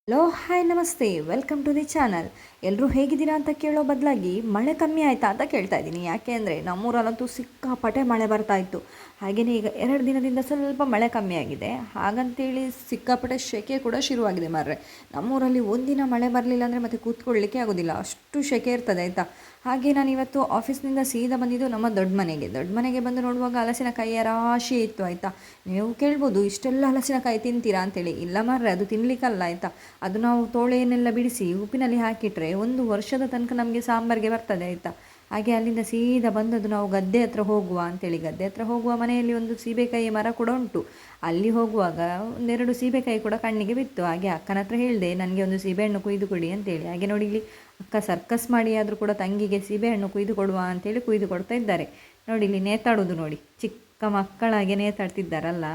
Hello hi ನಮಸ್ತೆ, welcome to the channel. ಎಲ್ಲರೂ ಹೇಗಿದ್ದೀರಾ ಅಂತ ಕೇಳೋ ಬದಲಾಗಿ ಮಳೆ ಕಮ್ಮಿ ಆಯಿತಾ ಅಂತ ಕೇಳ್ತಾ ಇದ್ದೀನಿ. ಯಾಕೆ ಅಂದರೆ ನಮ್ಮೂರಲ್ಲಂತೂ ಸಿಕ್ಕಾಪಟ್ಟೆ ಮಳೆ ಬರ್ತಾ ಇತ್ತು. ಹಾಗೆಯೇ ಈಗ 2 ದಿನದಿಂದ ಸ್ವಲ್ಪ ಮಳೆ ಕಮ್ಮಿ ಆಗಿದೆ. ಹಾಗಂತೇಳಿ ಸಿಕ್ಕಾಪಟ್ಟೆ ಸೆಕೆ ಕೂಡ ಶುರುವಾಗಿದೆ ಮಾರ್ರೆ. ನಮ್ಮೂರಲ್ಲಿ ಒಂದಿನ ಮಳೆ ಬರಲಿಲ್ಲ ಅಂದರೆ ಮತ್ತೆ ಕೂತ್ಕೊಳ್ಳಿಕ್ಕೆ ಆಗೋದಿಲ್ಲ, ಅಷ್ಟು ಸೆಕೆ ಇರ್ತದೆ ಆಯಿತಾ. ಹಾಗೆ ನಾನು ಇವತ್ತು ಆಫೀಸ್ನಿಂದ ಸೀದಾ ಬಂದಿದ್ದು ನಮ್ಮ ದೊಡ್ಡ ಮನೆಗೆ ಬಂದು ನೋಡುವಾಗ ಹಲಸಿನಕಾಯಿಯ ರಾಶಿ ಇತ್ತು ಆಯಿತಾ. ನೀವು ಕೇಳ್ಬೋದು, ಇಷ್ಟೆಲ್ಲ ಹಲಸಿನಕಾಯಿ ತಿಂತೀರಾ ಅಂತೇಳಿ. ಇಲ್ಲ ಮಾರ್ರೆ, ಅದು ತಿನ್ನಲಿಕ್ಕಲ್ಲ ಆಯಿತಾ. ಅದು ನಾವು ತೋಳೆಯನ್ನೆಲ್ಲ ಬಿಡಿಸಿ ಉಪ್ಪಿನಲ್ಲಿ ಹಾಕಿಟ್ರೆ 1 ವರ್ಷದ ತನಕ ನಮಗೆ ಸಾಂಬಾರಿಗೆ ಬರ್ತದೆ ಆಯಿತಾ. ಹಾಗೆ ಅಲ್ಲಿಂದ ಸೀದಾ ಬಂದದ್ದು ನಾವು ಗದ್ದೆ ಹತ್ರ ಹೋಗುವ ಅಂತೇಳಿ. ಗದ್ದೆ ಹತ್ರ ಹೋಗುವ ಮನೆಯಲ್ಲಿ ಒಂದು ಸೀಬೆಕಾಯಿ ಮರ ಕೂಡ ಉಂಟು. ಅಲ್ಲಿ ಹೋಗುವಾಗ 1-2 ಸೀಬೆಕಾಯಿ ಕೂಡ ಕಣ್ಣಿಗೆ ಬಿತ್ತು. ಹಾಗೆ ಅಕ್ಕನ ಹತ್ರ ಹೇಳಿದೆ, ನನಗೆ ಒಂದು ಸೀಬೆಹಣ್ಣು ಕುಯ್ದು ಕೊಡಿ ಅಂತೇಳಿ. ಹಾಗೆ ನೋಡಿ, ಇಲ್ಲಿ ಅಕ್ಕ ಸರ್ಕಸ್ ಮಾಡಿ ಆದರೂ ಕೂಡ ತಂಗಿಗೆ ಸೀಬೆಹಣ್ಣು ಕುಯ್ದು ಕೊಡುವ ಅಂತೇಳಿ ಕುಯ್ದು ಕೊಡ್ತಾ ಇದ್ದಾರೆ. ನೋಡಿ, ಇಲ್ಲಿ ನೇತಾಡೋದು ನೋಡಿ, ಚಿಕ್ಕ ಮಕ್ಕಳಾಗೆ ನೇತಾಡ್ತಿದ್ದಾರಲ್ಲ.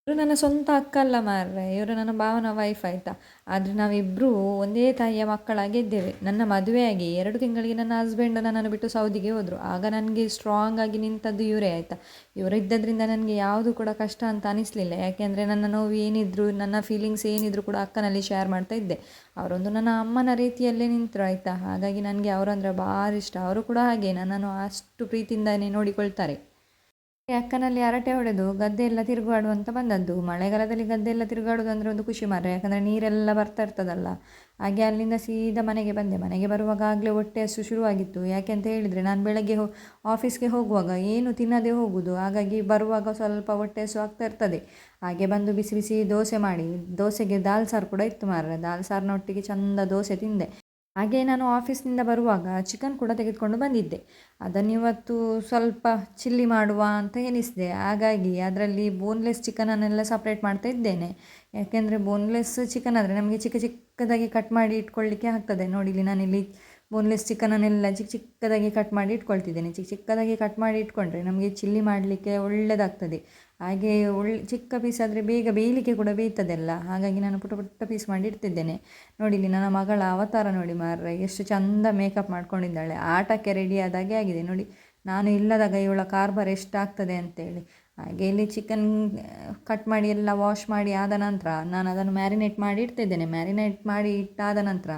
ಇವರು ನನ್ನ ಸ್ವಂತ ಅಕ್ಕ ಅಲ್ಲ ಮಾರ್ರೆ, ಇವರು ನನ್ನ ಭಾವನ ವೈಫ್ ಆಯಿತಾ. ಆದರೆ ನಾವಿಬ್ಬರೂ ಒಂದೇ ತಾಯಿಯ ಮಕ್ಕಳಾಗಿ ಇದ್ದೇವೆ. ನನ್ನ ಮದುವೆಯಾಗಿ 2 ತಿಂಗಳಿಗೆ ನನ್ನ ಹಸ್ಬೆಂಡ್ ನನ್ನನ್ನು ಬಿಟ್ಟು ಸೌದಿಗೆ ಹೋದರು. ಆಗ ನನಗೆ ಸ್ಟ್ರಾಂಗ್ ಆಗಿ ನಿಂತದ್ದು ಇವರೇ ಆಯಿತಾ. ಇವರಿದ್ದದ್ರಿಂದ ನನಗೆ ಯಾವುದು ಕೂಡ ಕಷ್ಟ ಅಂತ ಅನಿಸಲಿಲ್ಲ. ಯಾಕೆಂದರೆ ನನ್ನ ನೋವು ಏನಿದ್ರು, ನನ್ನ ಫೀಲಿಂಗ್ಸ್ ಏನಿದ್ರು ಕೂಡ ಅಕ್ಕನಲ್ಲಿ ಶೇರ್ ಮಾಡ್ತಾ ಇದ್ದೆ. ಅವರೊಂದು ನನ್ನ ಅಮ್ಮನ ರೀತಿಯಲ್ಲೇ ನಿಂತರು ಆಯಿತಾ. ಹಾಗಾಗಿ ನನಗೆ ಅವರಂದರೆ ಭಾರಿ ಇಷ್ಟ. ಅವರು ಕೂಡ ಹಾಗೆ ನನ್ನನ್ನು ಅಷ್ಟು ಪ್ರೀತಿಯಿಂದನೇ ನೋಡಿಕೊಳ್ತಾರೆ. ಅಕ್ಕನಲ್ಲಿ ಹರಟೆ ಹೊಡೆದು ಗದ್ದೆ ಎಲ್ಲ ತಿರುಗಾಡುವಂತ ಬಂದದ್ದು. ಮಳೆಗಾಲದಲ್ಲಿ ಗದ್ದೆ ಎಲ್ಲ ತಿರುಗಾಡೋದು ಅಂದರೆ ಒಂದು ಖುಷಿ ಮಾರ್ರೆ, ಯಾಕಂದರೆ ನೀರೆಲ್ಲ ಬರ್ತಾ ಇರ್ತದಲ್ಲ. ಹಾಗೆ ಅಲ್ಲಿಂದ ಸೀದಾ ಮನೆಗೆ ಬಂದೆ. ಮನೆಗೆ ಬರುವಾಗ ಆಗಲೇ ಹೊಟ್ಟೆ ಹಸು ಶುರುವಾಗಿತ್ತು. ಯಾಕೆ ಅಂತ ಹೇಳಿದರೆ, ನಾನು ಬೆಳಗ್ಗೆ ಆಫೀಸ್ಗೆ ಹೋಗುವಾಗ ಏನು ತಿನ್ನದೇ ಹೋಗೋದು. ಹಾಗಾಗಿ ಬರುವಾಗ ಸ್ವಲ್ಪ ಹೊಟ್ಟೆ ಹಸು ಆಗ್ತಾ ಇರ್ತದೆ. ಹಾಗೆ ಬಂದು ಬಿಸಿ ಬಿಸಿ ದೋಸೆ ಮಾಡಿ, ದೋಸೆಗೆ ದಾಲ್ ಸಾರು ಕೂಡ ಇತ್ತು ಮಾರ್ರೆ. ದಾಲ್ ಸಾರಿನೊಟ್ಟಿಗೆ ಚಂದ ದೋಸೆ ತಿಂದೆ. ಹಾಗೆ ನಾನು ಆಫೀಸ್ನಿಂದ ಬರುವಾಗ ಚಿಕನ್ ಕೂಡ ತೆಗೆದುಕೊಂಡು ಬಂದಿದ್ದೆ. ಅದನ್ನಿವತ್ತು ಸ್ವಲ್ಪ ಚಿಲ್ಲಿ ಮಾಡುವ ಅಂತ ಎನಿಸಿದೆ. ಹಾಗಾಗಿ ಅದರಲ್ಲಿ ಬೋನ್ಲೆಸ್ ಚಿಕನನ್ನೆಲ್ಲ ಸಪ್ರೇಟ್ ಮಾಡ್ತಾ ಇದ್ದೇನೆ. ಯಾಕೆಂದರೆ ಬೋನ್ಲೆಸ್ ಚಿಕನ್ ಆದರೆ ನಮಗೆ ಚಿಕ್ಕ ಚಿಕ್ಕದಾಗಿ ಕಟ್ ಮಾಡಿ ಇಟ್ಕೊಳ್ಳಿಕ್ಕೆ ಆಗ್ತದೆ. ನೋಡಿ, ಇಲ್ಲಿ ನಾನಿಲ್ಲಿ ಬೋನ್ಲೆಸ್ ಚಿಕನನ್ನೆಲ್ಲ ಚಿಕ್ಕ ಚಿಕ್ಕದಾಗಿ ಕಟ್ ಮಾಡಿ ಇಟ್ಕೊಳ್ತಿದ್ದೇನೆ. ಚಿಕ್ಕ ಚಿಕ್ಕದಾಗಿ ಕಟ್ ಮಾಡಿ ಇಟ್ಕೊಂಡ್ರೆ ನಮಗೆ ಚಿಲ್ಲಿ ಮಾಡಲಿಕ್ಕೆ ಒಳ್ಳೆಯದಾಗ್ತದೆ. ಹಾಗೆ ಚಿಕ್ಕ ಪೀಸ್ ಆದರೆ ಬೇಗ ಬೇಯಲಿಕ್ಕೆ ಕೂಡ ಬೇಯ್ತದೆಲ್ಲ. ಹಾಗಾಗಿ ನಾನು ಪುಟ್ಟ ಪುಟ್ಟ ಪೀಸ್ ಮಾಡಿ ಇಡ್ತಿದ್ದೇನೆ. ನೋಡಿ, ಇಲ್ಲಿ ನನ್ನ ಮಗಳ ಅವತಾರ ನೋಡಿ ಮಾರ್ರೆ, ಎಷ್ಟು ಚಂದ ಮೇಕಪ್ ಮಾಡ್ಕೊಂಡಿದ್ದಾಳೆ. ಆಟಕ್ಕೆ ರೆಡಿ ಆದಾಗೆ ಆಗಿದೆ ನೋಡಿ. ನಾನು ಇಲ್ಲದಾಗ ಇವಳ ಕಾರ್ಬಾರ್ ಎಷ್ಟಾಗ್ತದೆ ಅಂತೇಳಿ. ಹಾಗೆ ಇಲ್ಲಿ ಚಿಕನ್ ಕಟ್ ಮಾಡಿ ಎಲ್ಲ ವಾಶ್ ಮಾಡಿ ಆದ ನಂತರ ನಾನು ಅದನ್ನು ಮ್ಯಾರಿನೇಟ್ ಮಾಡಿ ಇಡ್ತಿದ್ದೇನೆ. ಮ್ಯಾರಿನೇಟ್ ಮಾಡಿ ಇಟ್ಟಾದ ನಂತರ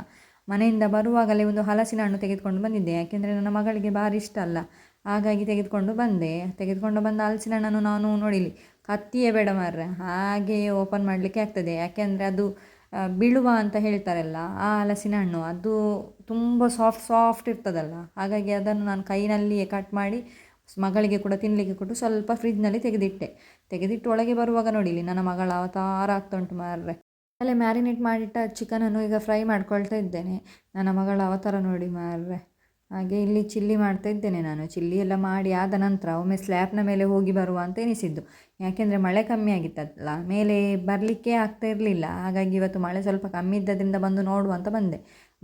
ಮನೆಯಿಂದ ಬರುವಾಗಲೇ ಒಂದು ಹಲಸಿನ ಹಣ್ಣು ತೆಗೆದುಕೊಂಡು ಬಂದಿದ್ದೆ. ಯಾಕೆಂದರೆ ನನ್ನ ಮಗಳಿಗೆ ಭಾರಿ ಇಷ್ಟ ಅಲ್ಲ. ಹಾಗಾಗಿ ತೆಗೆದುಕೊಂಡು ಬಂದ ಹಲಸಿನ ಹಣ್ಣನ್ನು ನಾನು ನೋಡಿಲಿ ಕತ್ತಿಯೇ ಬೇಡ ಮಾರ್ರೆ, ಹಾಗೆ ಓಪನ್ ಮಾಡಲಿಕ್ಕೆ ಆಗ್ತದೆ. ಯಾಕೆಂದರೆ ಅದು ಬೀಳುವ ಅಂತ ಹೇಳ್ತಾರಲ್ಲ, ಆ ಹಲಸಿನ ಹಣ್ಣು ಅದು ತುಂಬ ಸಾಫ್ಟ್ ಇರ್ತದಲ್ಲ. ಹಾಗಾಗಿ ಅದನ್ನು ನಾನು ಕೈನಲ್ಲಿಯೇ ಕಟ್ ಮಾಡಿ ಮಗಳಿಗೆ ಕೂಡ ತಿನ್ನಲಿಕ್ಕೆ ಕೊಟ್ಟು ಸ್ವಲ್ಪ ಫ್ರಿಜ್ನಲ್ಲಿ ತೆಗೆದಿಟ್ಟು ಒಳಗೆ ಬರುವಾಗ ನೋಡಿಲಿ ನನ್ನ ಮಗಳ ಅವತಾರ ಆಗ್ತಾ ಉಂಟು ಮಾರ್ರೆ. ಅಲ್ಲೇ ಮ್ಯಾರಿನೇಟ್ ಮಾಡಿಟ್ಟ ಚಿಕನನ್ನು ಈಗ ಫ್ರೈ ಮಾಡ್ಕೊಳ್ತಾ ಇದ್ದೇನೆ. ನನ್ನ ಮಗಳ ಅವತಾರ ನೋಡಿ ಮಾರ್ರೆ. ಹಾಗೆ ಇಲ್ಲಿ ಚಿಲ್ಲಿ ಮಾಡ್ತಾ ಇದ್ದೇನೆ ನಾನು. ಚಿಲ್ಲಿ ಎಲ್ಲ ಮಾಡಿ ಆದ ನಂತರ ಒಮ್ಮೆ ಸ್ಲ್ಯಾಬ್ನ ಮೇಲೆ ಹೋಗಿ ಬರುವ ಅಂತ ಎನಿಸಿದ್ದು. ಯಾಕೆಂದರೆ ಮಳೆ ಕಮ್ಮಿ ಆಗಿತ್ತಲ್ಲ, ಮೇಲೆ ಬರಲಿಕ್ಕೆ ಆಗ್ತಾ ಇರಲಿಲ್ಲ. ಹಾಗಾಗಿ ಇವತ್ತು ಮಳೆ ಸ್ವಲ್ಪ ಕಮ್ಮಿ ಇದ್ದದ್ರಿಂದ ಬಂದು ನೋಡುವ ಅಂತ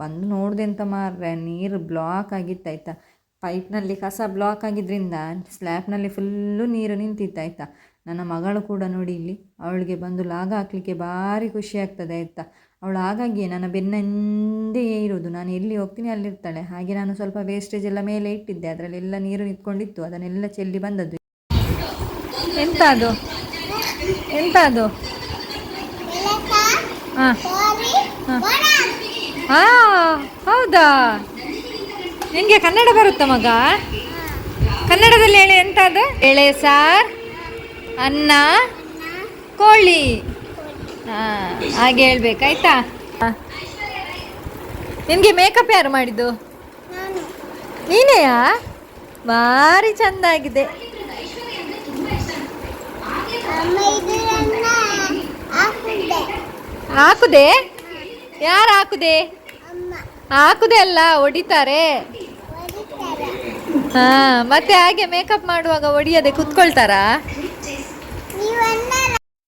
ಬಂದು ನೋಡಿದೆ ಅಂತ ಮಾರ್ರೆ, ನೀರು ಬ್ಲಾಕ್ ಆಗಿತ್ತಾಯ್ತಾ. ಪೈಪ್ನಲ್ಲಿ ಕಸ ಬ್ಲಾಕ್ ಆಗಿದ್ದರಿಂದ ಸ್ಲ್ಯಾಬ್ನಲ್ಲಿ ಫುಲ್ಲು ನೀರು ನಿಂತಿತ್ತಾಯ್ತಾ. ನನ್ನ ಮಗಳು ಕೂಡ ನೋಡಿ ಇಲ್ಲಿ, ಅವಳಿಗೆ ಬಂದು ಲಾಗ ಹಾಕಲಿಕ್ಕೆ ಭಾರಿ ಖುಷಿ ಆಗ್ತದೆ ಆಯಿತಾ. ಅವಳು ಹಾಗಾಗಿ ನನ್ನ ಬೆನ್ನಿಂದೇ ಇರೋದು, ನಾನು ಎಲ್ಲಿ ಹೋಗ್ತೀನಿ ಅಲ್ಲಿರ್ತಾಳೆ. ಹಾಗೆ ನಾನು ಸ್ವಲ್ಪ ವೇಸ್ಟೇಜ್ ಎಲ್ಲ ಮೇಲೆ ಇಟ್ಟಿದ್ದೆ, ಅದರಲ್ಲೆಲ್ಲ ನೀರು ನಿಂತ್ಕೊಂಡಿತ್ತು, ಅದನ್ನೆಲ್ಲ ಚೆಲ್ಲಿ ಬಂದದ್ದು. ಎಂತ ಅದು ಹಾಂ ಹಾಂ, ಹೌದಾ? ನಿಮಗೆ ಕನ್ನಡ ಬರುತ್ತಾ ಮಗ? ಕನ್ನಡದಲ್ಲಿ ಹೇಳಿ, ಎಂತ ಅದು? ಎಳೆ ಸಾರ್, ಅನ್ನ, ಕೋಳಿ. ಹಾಂ, ಹಾಗೆ ಹೇಳ್ಬೇಕಾಯ್ತಾ. ನಿನಗೆ ಮೇಕಪ್ ಯಾರು ಮಾಡಿದ್ದು? ನೀನೆಯಾ? ಭಾರಿ ಚಂದ ಆಗಿದೆ. ಹಾಕುದೆ? ಯಾರು ಹಾಕುದೆ? ಹಾಕುದೆ ಅಲ್ಲ, ಹೊಡಿತಾರೆ. ಹಾಂ, ಮತ್ತೆ ಹಾಗೆ ಮೇಕಪ್ ಮಾಡುವಾಗ ಹೊಡಿಯದೆ ಕುತ್ಕೊಳ್ತಾರಾ?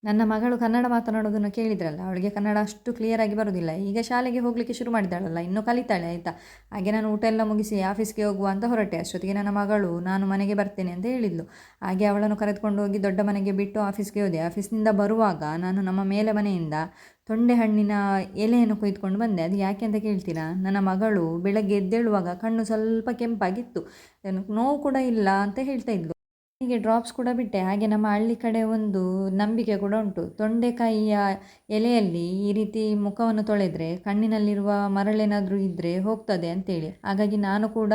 ನನ್ನ ಮಗಳು ಕನ್ನಡ ಮಾತನಾಡೋದನ್ನು ಕೇಳಿದ್ರಲ್ಲ, ಅವಳಿಗೆ ಕನ್ನಡ ಅಷ್ಟು ಕ್ಲಿಯರಾಗಿ ಬರೋದಿಲ್ಲ. ಈಗ ಶಾಲೆಗೆ ಹೋಗಲಿಕ್ಕೆ ಶುರು ಮಾಡಿದ್ದಾಳಲ್ಲ, ಇನ್ನೂ ಕಲಿತಾಳೆ ಆಯಿತಾ. ಹಾಗೆ ನಾನು ಊಟ ಎಲ್ಲ ಮುಗಿಸಿ ಆಫೀಸ್ಗೆ ಹೋಗುವ ಅಂತ ಹೊರಟೆ. ಅಷ್ಟೊತ್ತಿಗೆ ನನ್ನ ಮಗಳು ನಾನು ಮನೆಗೆ ಬರ್ತೇನೆ ಅಂತ ಹೇಳಿದ್ಲು. ಹಾಗೆ ಅವಳನ್ನು ಕರೆದುಕೊಂಡು ಹೋಗಿ ದೊಡ್ಡ ಮನೆಗೆ ಬಿಟ್ಟು ಆಫೀಸ್ಗೆ ಹೋದೆ. ಆಫೀಸ್ನಿಂದ ಬರುವಾಗ ನಾನು ನಮ್ಮ ಮೇಲೆ ಮನೆಯಿಂದ ತೊಂಡೆ ಹಣ್ಣಿನ ಎಲೆಯನ್ನು ಕೊಯ್ದುಕೊಂಡು ಬಂದೆ. ಅದು ಯಾಕೆ ಅಂತ ಕೇಳ್ತೀರಾ? ನನ್ನ ಮಗಳು ಬೆಳಗ್ಗೆ ಎದ್ದೇಳುವಾಗ ಕಣ್ಣು ಸ್ವಲ್ಪ ಕೆಂಪಾಗಿತ್ತು, ನೋವು ಕೂಡ ಇಲ್ಲ ಅಂತ ಹೇಳ್ತಾ ಇದ್ಲು. ಹೀಗೆ ಡ್ರಾಪ್ಸ್ ಕೂಡ ಬಿಟ್ಟೆ. ಹಾಗೆ ನಮ್ಮ ಹಳ್ಳಿ ಕಡೆ ಒಂದು ನಂಬಿಕೆ ಕೂಡ ಉಂಟು. ತೊಂಡೆಕಾಯಿಯ ಎಲೆಯಲ್ಲಿ ಈ ರೀತಿ ಮುಖವನ್ನು ತೊಳೆದರೆ ಕಣ್ಣಿನಲ್ಲಿರುವ ಮರಳೇನಾದರೂ ಇದ್ದರೆ ಹೋಗ್ತದೆ ಅಂತೇಳಿ. ಹಾಗಾಗಿ ನಾನು ಕೂಡ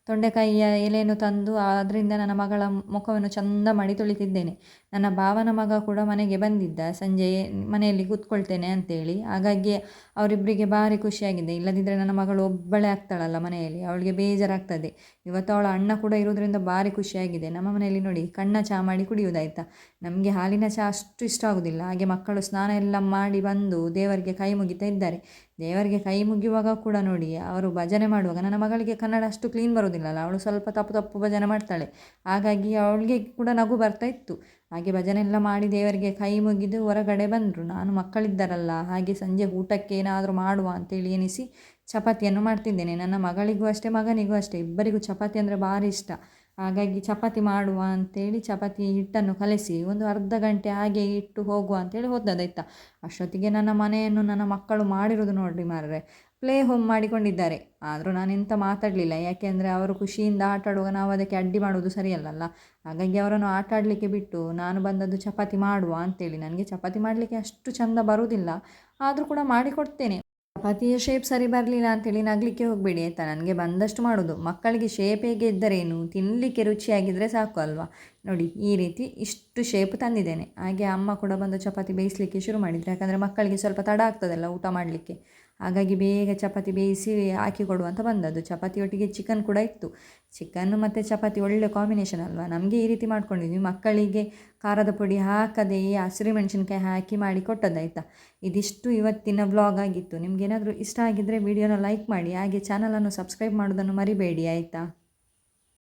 ತೊಂಡೆಕಾಯಿಯ ಎಲೆಯನ್ನು ತಂದು ಅದರಿಂದ ನನ್ನ ಮಗಳ ಮುಖವನ್ನು ಚಂದ ಮಾಡಿ ತೊಳಿತಿದ್ದೇನೆ. ನನ್ನ ಭಾವನ ಮಗ ಕೂಡ ಮನೆಗೆ ಬಂದಿದ್ದ, ಸಂಜೆ ಮನೆಯಲ್ಲಿ ಕೂತ್ಕೊಳ್ತೇನೆ ಅಂತೇಳಿ. ಹಾಗಾಗಿ ಅವರಿಬ್ಬರಿಗೆ ಭಾರಿ ಖುಷಿಯಾಗಿದೆ. ಇಲ್ಲದಿದ್ದರೆ ನನ್ನ ಮಗಳು ಒಬ್ಬಳೇ ಆಗ್ತಾಳಲ್ಲ ಮನೆಯಲ್ಲಿ, ಅವಳಿಗೆ ಬೇಜಾರಾಗ್ತದೆ. ಇವತ್ತು ಅವಳ ಅಣ್ಣ ಕೂಡ ಇರೋದ್ರಿಂದ ಭಾರಿ ಖುಷಿಯಾಗಿದೆ. ನಮ್ಮ ಮನೆಯಲ್ಲಿ ನೋಡಿ ಕಣ್ಣ ಚಹಾ ಮಾಡಿ ಕುಡಿಯುವುದಾಯ್ತಾ. ನಮಗೆ ಹಾಲಿನ ಚಹಾ ಅಷ್ಟು ಇಷ್ಟ ಆಗೋದಿಲ್ಲ. ಹಾಗೆ ಮಕ್ಕಳು ಸ್ನಾನ ಎಲ್ಲ ಮಾಡಿ ಬಂದು ದೇವರಿಗೆ ಕೈ ಮುಗಿತಾ ಇದ್ದಾರೆ. ದೇವರಿಗೆ ಕೈ ಮುಗಿಯುವಾಗ ಕೂಡ ನೋಡಿ ಅವರು ಭಜನೆ ಮಾಡುವಾಗ, ನನ್ನ ಮಗಳಿಗೆ ಕನ್ನಡ ಅಷ್ಟು ಕ್ಲೀನ್ ಬರೋದಿಲ್ಲಲ್ಲ, ಅವಳು ಸ್ವಲ್ಪ ತಪ್ಪು ತಪ್ಪು ಭಜನೆ ಮಾಡ್ತಾಳೆ. ಹಾಗಾಗಿ ಅವಳಿಗೆ ಕೂಡ ನಗು ಬರ್ತಾ ಇತ್ತು. ಹಾಗೆ ಭಜನೆ ಎಲ್ಲ ಮಾಡಿ ದೇವರಿಗೆ ಕೈ ಮುಗಿದು ಹೊರಗಡೆ ಬಂದರು. ನಾನು ಮಕ್ಕಳಿದ್ದಾರಲ್ಲ, ಹಾಗೆ ಸಂಜೆ ಊಟಕ್ಕೆ ಏನಾದರೂ ಮಾಡುವ ಅಂತೇಳಿ ಎನಿಸಿ ಚಪಾತಿಯನ್ನು ಮಾಡ್ತಿದ್ದೇನೆ. ನನ್ನ ಮಗಳಿಗೂ ಅಷ್ಟೇ, ಮಗನಿಗೂ ಅಷ್ಟೇ, ಇಬ್ಬರಿಗೂ ಚಪಾತಿ ಅಂದರೆ ಭಾರಿ ಇಷ್ಟ. ಹಾಗಾಗಿ ಚಪಾತಿ ಮಾಡುವ ಅಂತೇಳಿ ಚಪಾತಿ ಹಿಟ್ಟನ್ನು ಕಲಸಿ ಒಂದು ಅರ್ಧ ಗಂಟೆ ಹಾಗೆ ಇಟ್ಟು ಹೋಗುವ ಅಂತೇಳಿ ಹೋದದಾಯ್ತಾ. ಅಷ್ಟೊತ್ತಿಗೆ ನನ್ನ ಮನೆಯನ್ನು ನನ್ನ ಮಕ್ಕಳು ಮಾಡಿರೋದು ನೋಡ್ರಿ ಮಾರ್ರೆ, ಪ್ಲೇ ಹೋಮ್ ಮಾಡಿಕೊಂಡಿದ್ದಾರೆ. ಆದರೂ ನಾನು ಎಂಥ ಮಾತಾಡಲಿಲ್ಲ, ಯಾಕೆಂದರೆ ಅವರು ಖುಷಿಯಿಂದ ಆಟ ಆಡುವಾಗ ನಾವು ಅದಕ್ಕೆ ಅಡ್ಡಿ ಮಾಡೋದು ಸರಿಯಲ್ಲಲ್ಲ. ಹಾಗಾಗಿ ಅವರನ್ನು ಆಟ ಆಡಲಿಕ್ಕೆ ಬಿಟ್ಟು ನಾನು ಬಂದದ್ದು ಚಪಾತಿ ಮಾಡುವ ಅಂತೇಳಿ. ನನಗೆ ಚಪಾತಿ ಮಾಡಲಿಕ್ಕೆ ಅಷ್ಟು ಚೆಂದ ಬರುವುದಿಲ್ಲ, ಆದರೂ ಕೂಡ ಮಾಡಿಕೊಡ್ತೇನೆ. ಚಪಾತಿಯ ಶೇಪ್ ಸರಿ ಬರಲಿಲ್ಲ ಅಂತೇಳಿ ನಗಲಿಕ್ಕೆ ಹೋಗಬೇಡಿ ಆಯಿತಾ. ನನಗೆ ಬಂದಷ್ಟು ಮಾಡೋದು. ಮಕ್ಕಳಿಗೆ ಶೇಪ್ ಹೇಗೆ ಇದ್ದರೇನು, ತಿನ್ನಲಿಕ್ಕೆ ರುಚಿಯಾಗಿದ್ದರೆ ಸಾಕು ಅಲ್ವಾ. ನೋಡಿ ಈ ರೀತಿ ಇಷ್ಟು ಶೇಪ್ ತಂದಿದ್ದೇನೆ. ಹಾಗೆ ಅಮ್ಮ ಕೂಡ ಬಂದು ಚಪಾತಿ ಬೇಯಿಸಲಿಕ್ಕೆ ಶುರು ಮಾಡಿದ್ರು. ಯಾಕಂದರೆ ಮಕ್ಕಳಿಗೆ ಸ್ವಲ್ಪ ತಡ ಆಗ್ತದಲ್ಲ ಊಟ ಮಾಡಲಿಕ್ಕೆ. ಹಾಗಾಗಿ ಬೇಗ ಚಪಾತಿ ಬೇಯಿಸಿ ಹಾಕಿ ಕೊಡುವಂತ ಬಂದದ್ದು. ಚಪಾತಿಯೊಟ್ಟಿಗೆ ಚಿಕನ್ ಕೂಡ ಇತ್ತು. ಚಿಕನ್ನು ಮತ್ತು ಚಪಾತಿ ಒಳ್ಳೆ ಕಾಂಬಿನೇಷನ್ ಅಲ್ವಾ. ನಮಗೆ ಈ ರೀತಿ ಮಾಡ್ಕೊಂಡಿದ್ವಿ. ಮಕ್ಕಳಿಗೆ ಖಾರದ ಪುಡಿ ಹಾಕದೆ ಹಸಿರು ಮೆಣಸಿನ್ಕಾಯಿ ಹಾಕಿ ಮಾಡಿ ಕೊಟ್ಟದ್ದಾಯ್ತಾ. ಇದಿಷ್ಟು ಇವತ್ತಿನ ವ್ಲಾಗ್ ಆಗಿತ್ತು. ನಿಮಗೇನಾದರೂ ಇಷ್ಟ ಆಗಿದ್ದರೆ ವಿಡಿಯೋನ ಲೈಕ್ ಮಾಡಿ, ಹಾಗೆ ಚಾನಲನ್ನು ಸಬ್ಸ್ಕ್ರೈಬ್ ಮಾಡೋದನ್ನು ಮರಿಬೇಡಿ ಆಯಿತಾ.